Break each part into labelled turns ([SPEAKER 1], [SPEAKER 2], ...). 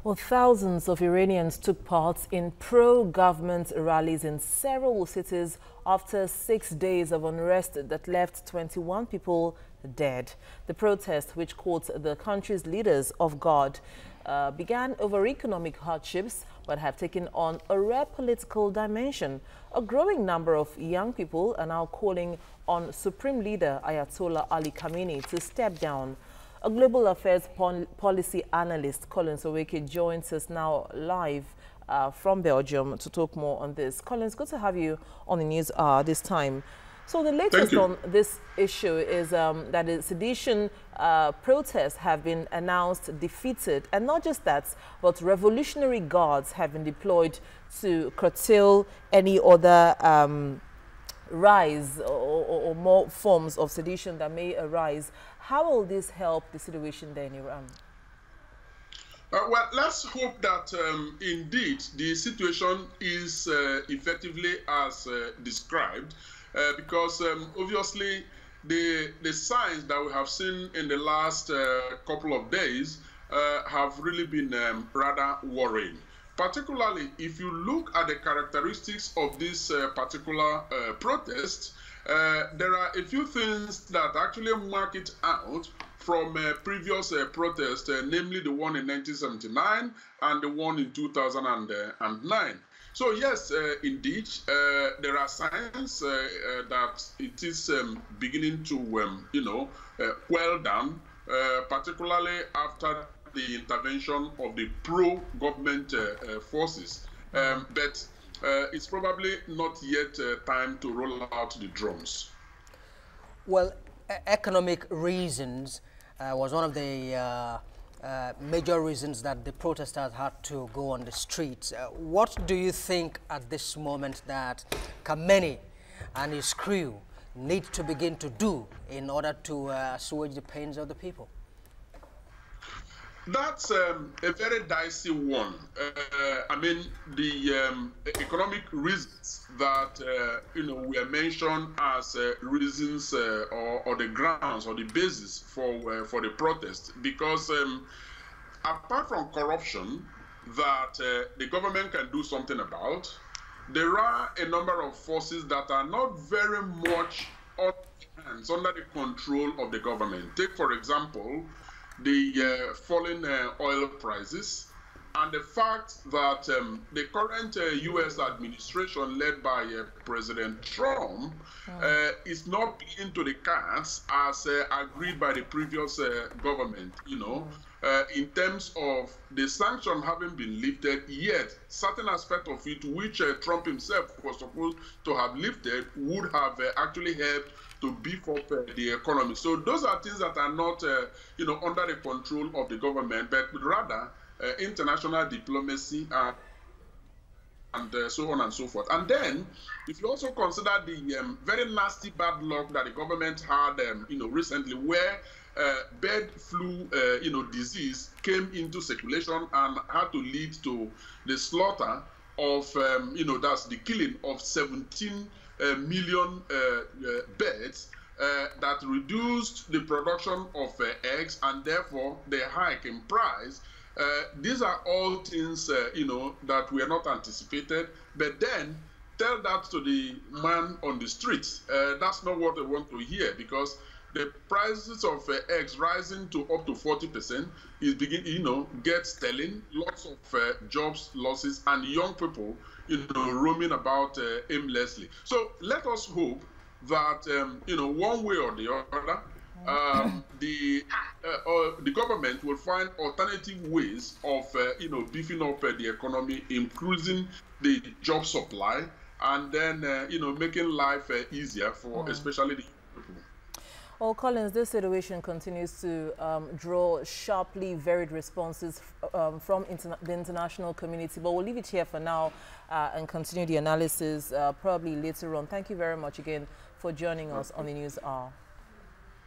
[SPEAKER 1] Well, thousands of Iranians took part in pro-government rallies in several cities after 6 days of unrest that left 21 people dead. The protest, which caught the country's leaders off guard, began over economic hardships but have taken on a rare political dimension. A growing number of young people are now calling on Supreme Leader Ayatollah Ali Khamenei to step down. A global affairs policy analyst, Nweke, joins us now live from Belgium to talk more on this. Collins, good to have you on the news this time. So the latest on this issue is that the sedition protests have been announced defeated. And not just that, but revolutionary guards have been deployed to curtail any other rise or more forms of sedition that may arise. How will this help the situation there in Iran?
[SPEAKER 2] Well, let's hope that indeed the situation is effectively as described, because obviously the signs that we have seen in the last couple of days have really been rather worrying. Particularly if you look at the characteristics of this particular protest, there are a few things that actually mark it out from previous protests, namely the one in 1979 and the one in 2009. So yes, indeed, there are signs that it is beginning to, quell down, particularly after the intervention of the pro-government forces. But it's probably not yet time to roll out the drums.
[SPEAKER 3] Well, economic reasons was one of the major reasons that the protesters had to go on the streets. What do you think at this moment that Khamenei and his crew need to begin to do in order to assuage the pains of the people?
[SPEAKER 2] That's a very dicey one. I mean, the economic reasons that were mentioned as reasons or the grounds or the basis for the protest, because apart from corruption that the government can do something about, there are a number of forces that are not very much under the control of the government. Take, for example, the falling oil prices, and the fact that the current U.S. administration led by President Trump is not into the cards as agreed by the previous government, in terms of the sanction having been lifted, yet certain aspect of it which Trump himself was supposed to have lifted would have actually helped to beef up the economy. So those are things that are not, under the control of the government, but rather international diplomacy and so on and so forth. And then, if you also consider the very nasty bad luck that the government had, recently, where bird flu, disease came into circulation and had to lead to the slaughter of, that's the killing of 17 million birds, that reduced the production of eggs and therefore the hike in price. These are all things, that were not anticipated. But then tell that to the man on the streets. That's not what they want to hear, because the prices of eggs rising to up to 40% is gets telling, lots of jobs losses, and young people, roaming about aimlessly. So let us hope that, one way or the other, the government will find alternative ways of, beefing up the economy, increasing the job supply, and then, making life easier for especially the people.
[SPEAKER 1] Well, Collins, this situation continues to draw sharply varied responses from the international community, but we'll leave it here for now and continue the analysis probably later on. Thank you very much again for joining us on the News Hour.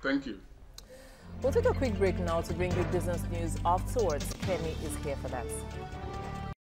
[SPEAKER 2] Thank you.
[SPEAKER 1] We'll take a quick break now to bring you business news afterwards. Kenny is here for that.